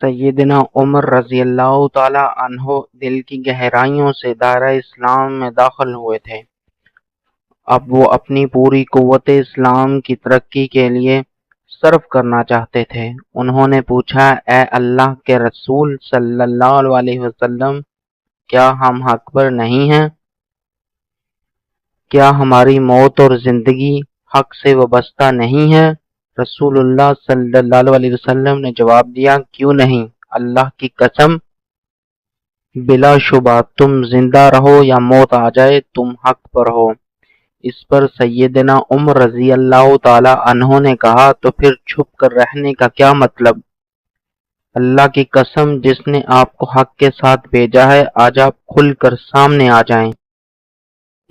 سیدنا عمر رضی اللہ تعالی عنہ دل کی گہرائیوں سے دائرہ اسلام میں داخل ہوئے تھے۔ اب وہ اپنی پوری قوت اسلام کی ترقی کے لیے صرف کرنا چاہتے تھے۔ انہوں نے پوچھا، اے اللہ کے رسول صلی اللہ علیہ وسلم، کیا ہم حق پر نہیں ہیں؟ کیا ہماری موت اور زندگی حق سے وابستہ نہیں ہے؟ رسول اللہ صلی اللہ علیہ وسلم نے جواب دیا، کیوں نہیں؟ اللہ کی قسم، بلا شبہ تم زندہ رہو یا موت آ جائے، تم حق پر ہو۔ اس پر سیدنا عمر رضی اللہ تعالی عنہ نے کہا، تو پھر چھپ کر رہنے کا کیا مطلب؟ اللہ کی قسم، جس نے آپ کو حق کے ساتھ بھیجا ہے، آج آپ کھل کر سامنے آ جائیں۔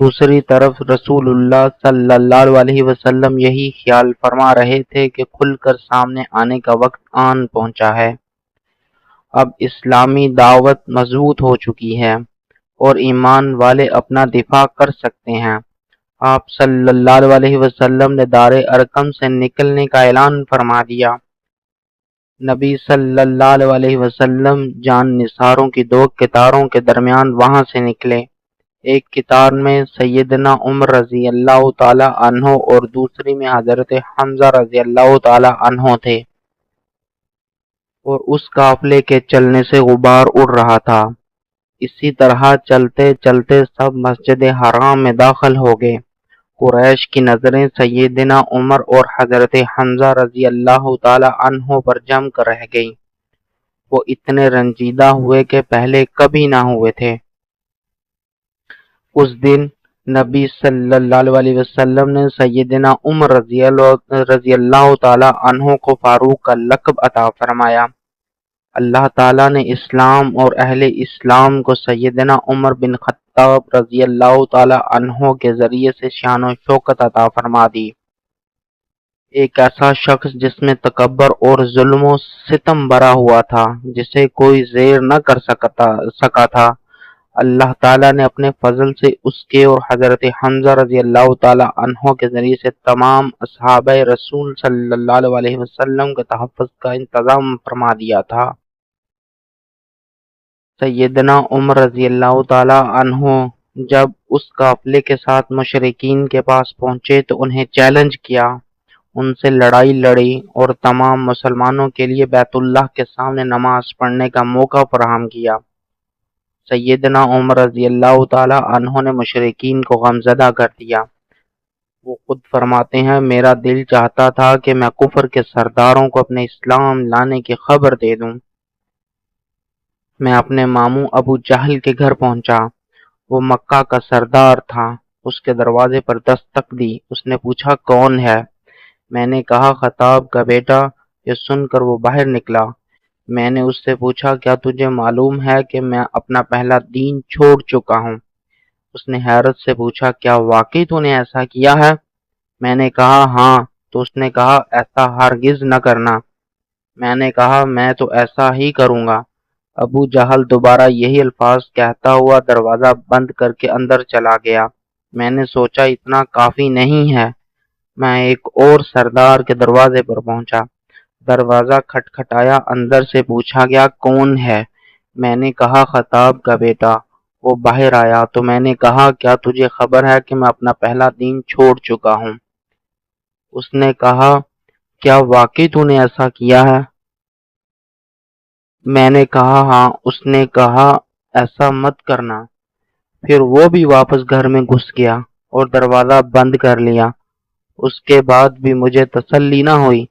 دوسری طرف رسول اللہ صلی اللہ علیہ وسلم یہی خیال فرما رہے تھے کہ کھل کر سامنے آنے کا وقت آن پہنچا ہے۔ اب اسلامی دعوت مضبوط ہو چکی ہے اور ایمان والے اپنا دفاع کر سکتے ہیں۔ آپ صلی اللہ علیہ وسلم نے دار ارقم سے نکلنے کا اعلان فرما دیا۔ نبی صلی اللہ علیہ وسلم جان نثاروں کی دو قطاروں کے درمیان وہاں سے نکلے۔ ایک قطار میں سیدنا عمر رضی اللہ تعالی عنہ اور دوسری میں حضرت حمزہ رضی اللہ تعالی عنہ تھے، اور اس قافلے کے چلنے سے غبار اڑ رہا تھا۔ اسی طرح چلتے چلتے سب مسجد حرام میں داخل ہو گئے۔ قریش کی نظریں سیدنا عمر اور حضرت حمزہ رضی اللہ تعالی عنہ پر جم کر رہ گئیں۔ وہ اتنے رنجیدہ ہوئے کہ پہلے کبھی نہ ہوئے تھے۔ اس دن نبی صلی اللہ علیہ وسلم نے سیدنا عمر رضی اللہ تعالی عنہ کو فاروق کا لقب عطا فرمایا۔ اللہ تعالیٰ نے اسلام اور اہل اسلام کو سیدنا عمر بن خطاب رضی اللہ تعالی عنہ کے ذریعے سے شان و شوکت عطا فرما دی۔ ایک ایسا شخص جس میں تکبر اور ظلم و ستم بھرا ہوا تھا، جسے کوئی زیر نہ کر سکا تھا، اللہ تعالیٰ نے اپنے فضل سے اس کے اور حضرت حمزہ رضی اللہ تعالی عنہ کے ذریعے سے تمام اصحاب رسول صلی اللہ علیہ وسلم کے تحفظ کا انتظام فرما دیا تھا۔ سیدنا عمر رضی اللہ تعالی عنہ جب اس قافلے کے ساتھ مشرکین کے پاس پہنچے تو انہیں چیلنج کیا، ان سے لڑائی لڑی اور تمام مسلمانوں کے لیے بیت اللہ کے سامنے نماز پڑھنے کا موقع فراہم کیا۔ سیدنا عمر رضی اللہ تعالی عنہ نے مشرکین کو غمزدہ کر دیا۔ وہ خود فرماتے ہیں، میرا دل چاہتا تھا کہ میں کفر کے سرداروں کو اپنے اسلام لانے کی خبر دے دوں۔ میں اپنے ماموں ابو جہل کے گھر پہنچا۔ وہ مکہ کا سردار تھا۔ اس کے دروازے پر دستک دی۔ اس نے پوچھا، کون ہے؟ میں نے کہا، خطاب کا بیٹا۔ یہ سن کر وہ باہر نکلا۔ میں نے اس سے پوچھا، کیا تجھے معلوم ہے کہ میں اپنا پہلا دین چھوڑ چکا ہوں؟ اس نے حیرت سے پوچھا، کیا واقعی تو نے ایسا کیا ہے؟ میں نے کہا، ہاں۔ تو اس نے کہا، ایسا ہرگز نہ کرنا۔ میں نے کہا، میں تو ایسا ہی کروں گا۔ ابو جہل دوبارہ یہی الفاظ کہتا ہوا دروازہ بند کر کے اندر چلا گیا۔ میں نے سوچا اتنا کافی نہیں ہے۔ میں ایک اور سردار کے دروازے پر پہنچا۔ دروازہ کھٹکھٹایا، اندر سے پوچھا گیا، کون ہے؟ میں نے کہا، خطاب کا بیٹا۔ وہ باہر آیا تو میں نے کہا، کیا تجھے خبر ہے کہ میں اپنا پہلا دین چھوڑ چکا ہوں؟ اس نے کہا، کیا واقعی تو نے ایسا کیا ہے؟ میں نے کہا، ہاں۔ اس نے کہا، ایسا مت کرنا۔ پھر وہ بھی واپس گھر میں گھس گیا اور دروازہ بند کر لیا۔ اس کے بعد بھی مجھے تسلی نہ ہوئی۔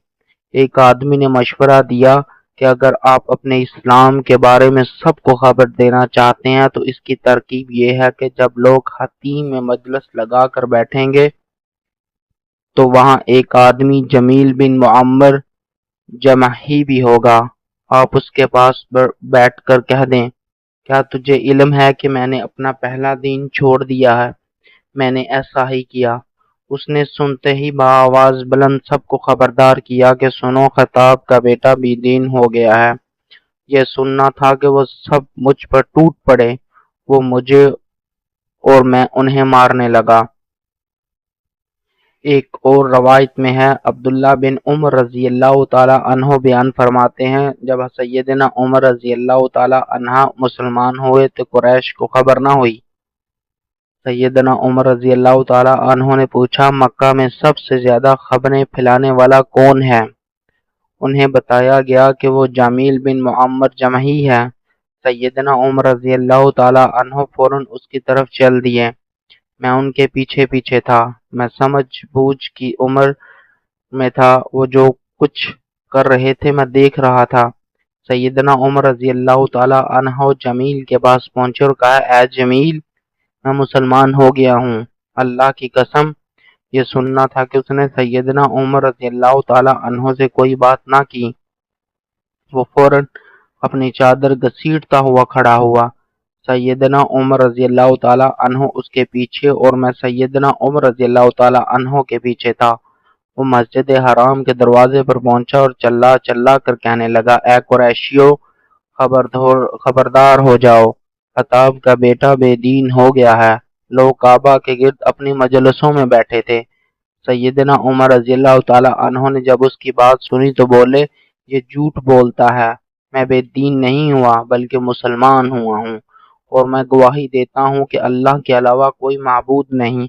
ایک آدمی نے مشورہ دیا کہ اگر آپ اپنے اسلام کے بارے میں سب کو خبر دینا چاہتے ہیں تو اس کی ترکیب یہ ہے کہ جب لوگ حتیم میں مجلس لگا کر بیٹھیں گے تو وہاں ایک آدمی جمیل بن معمر جمحی بھی ہوگا۔ آپ اس کے پاس بیٹھ کر کہہ دیں، کیا تجھے علم ہے کہ میں نے اپنا پہلا دین چھوڑ دیا ہے؟ میں نے ایسا ہی کیا۔ اس نے سنتے ہی بآواز بلند سب کو خبردار کیا کہ سنو، خطاب کا بیٹا بھی دین ہو گیا ہے۔ یہ سننا تھا کہ وہ سب مجھ پر ٹوٹ پڑے۔ وہ مجھے اور میں انہیں مارنے لگا۔ ایک اور روایت میں ہے، عبداللہ بن عمر رضی اللہ تعالیٰ عنہ بیان فرماتے ہیں، جب سیدنا عمر رضی اللہ تعالیٰ عنہ مسلمان ہوئے تو قریش کو خبر نہ ہوئی۔ سیدنا عمر رضی اللہ تعالیٰ عنہ نے پوچھا، مکہ میں سب سے زیادہ خبریں پھیلانے والا کون ہے؟ انہیں بتایا گیا کہ وہ جمیل بن معمر جمحی ہے۔ سیدنا عمر رضی اللہ تعالیٰ عنہ فوراً اس کی طرف چل دیے۔ میں ان کے پیچھے پیچھے تھا۔ میں سمجھ بوجھ کی عمر میں تھا، وہ جو کچھ کر رہے تھے میں دیکھ رہا تھا۔ سیدنا عمر رضی اللہ تعالیٰ عنہ جمیل کے پاس پہنچے اور کہا، اے جمیل، میں مسلمان ہو گیا ہوں۔ اللہ کی قسم، یہ سننا تھا کہ اس نے سیدنا عمر رضی اللہ تعالیٰ عنہ سے کوئی بات نہ کی۔ وہ فوراً اپنی چادر گھسیٹتا ہوا کھڑا ہوا۔ سیدنا عمر رضی اللہ تعالیٰ عنہ اس کے پیچھے اور میں سیدنا عمر رضی اللہ تعالیٰ عنہ کے پیچھے تھا۔ وہ مسجد حرام کے دروازے پر پہنچا اور چلا چلا کر کہنے لگا، اے قریشیو، خبردار ہو جاؤ، خطاب کا بیٹا بے دین ہو گیا ہے۔ لوگ کعبہ کے گرد اپنی مجلسوں میں بیٹھے تھے۔ سیدنا عمر رضی اللہ تعالیٰ عنہ نے جب اس کی بات سنی تو بولے، یہ جھوٹ بولتا ہے، میں بے دین نہیں ہوا بلکہ مسلمان ہوا ہوں، اور میں گواہی دیتا ہوں کہ اللہ کے علاوہ کوئی معبود نہیں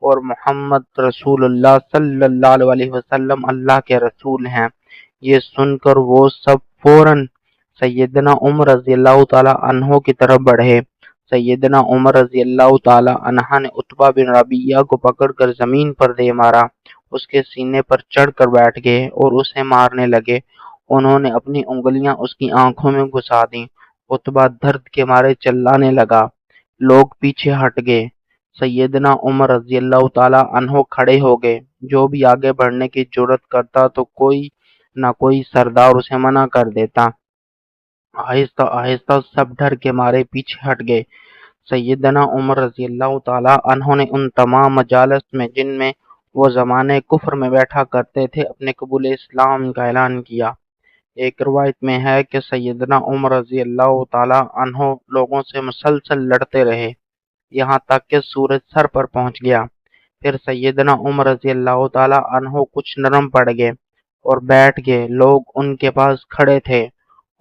اور محمد رسول اللہ صلی اللہ علیہ وسلم اللہ کے رسول ہیں۔ یہ سن کر وہ سب فوراً سیدنا عمر رضی اللہ تعالیٰ عنہ کی طرف بڑھے۔ سیدنا عمر رضی اللہ تعالیٰ عنہ نے عتبہ بن ربیعہ کو پکڑ کر زمین پر دے مارا، اس کے سینے پر چڑھ کر بیٹھ گئے اور اسے مارنے لگے۔ انہوں نے اپنی انگلیاں اس کی آنکھوں میں گھسا دیں۔ عتبہ درد کے مارے چلانے لگا۔ لوگ پیچھے ہٹ گئے۔ سیدنا عمر رضی اللہ تعالیٰ عنہ کھڑے ہو گئے۔ جو بھی آگے بڑھنے کی جرات کرتا تو کوئی نہ کوئی سردار اسے منع کر دیتا۔ آہستہ آہستہ سب ڈر کے مارے پیچھے ہٹ گئے۔ سیدنا عمر رضی اللہ تعالیٰ عنہ نے ان تمام مجالس میں جن میں وہ زمانے کفر میں بیٹھا کرتے تھے اپنے قبول اسلام کا اعلان کیا۔ ایک روایت میں ہے کہ سیدنا عمر رضی اللہ تعالیٰ عنہ لوگوں سے مسلسل لڑتے رہے یہاں تک کہ سورج سر پر پہنچ گیا۔ پھر سیدنا عمر رضی اللہ تعالیٰ عنہ کچھ نرم پڑ گئے اور بیٹھ گئے۔ لوگ ان کے پاس کھڑے تھے۔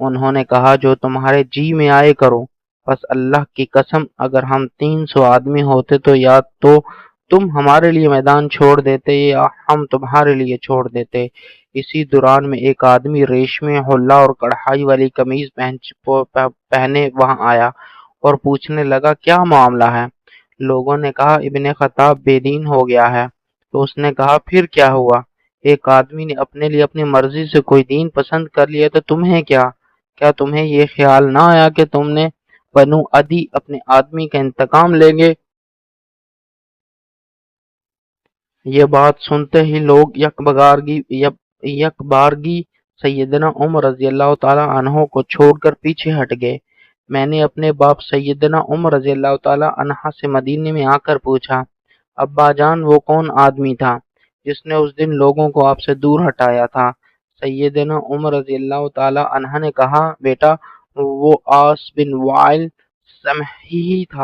انہوں نے کہا، جو تمہارے جی میں آئے کرو۔ بس اللہ کی قسم، اگر ہم 300 آدمی ہوتے تو یا تو تم ہمارے لیے میدان چھوڑ دیتے یا ہم تمہارے لیے چھوڑ دیتے۔ اسی دوران میں ایک آدمی ریشمی حلہ اور کڑھائی والی قمیض پہنے وہاں آیا اور پوچھنے لگا، کیا معاملہ ہے؟ لوگوں نے کہا، ابن خطاب بے دین ہو گیا ہے۔ تو اس نے کہا، پھر کیا ہوا؟ ایک آدمی نے اپنے لیے اپنی مرضی سے کوئی دین پسند کر لیا تو تمہیں کیا تمہیں یہ خیال نہ آیا کہ تم نے بنو عدی اپنے آدمی کا انتقام لیں گے؟ یہ بات سنتے ہی لوگ یک بارگی سیدنا عمر رضی اللہ تعالیٰ عنہ کو چھوڑ کر پیچھے ہٹ گئے۔ میں نے اپنے باپ سیدنا عمر رضی اللہ تعالیٰ عنہ سے مدینے میں آ کر پوچھا، ابا جان، وہ کون آدمی تھا جس نے اس دن لوگوں کو آپ سے دور ہٹایا تھا؟ سیدنا عمر رضی اللہ تعالیٰ عنہ نے کہا، بیٹا، وہ عاص بن وائل سمحی تھا۔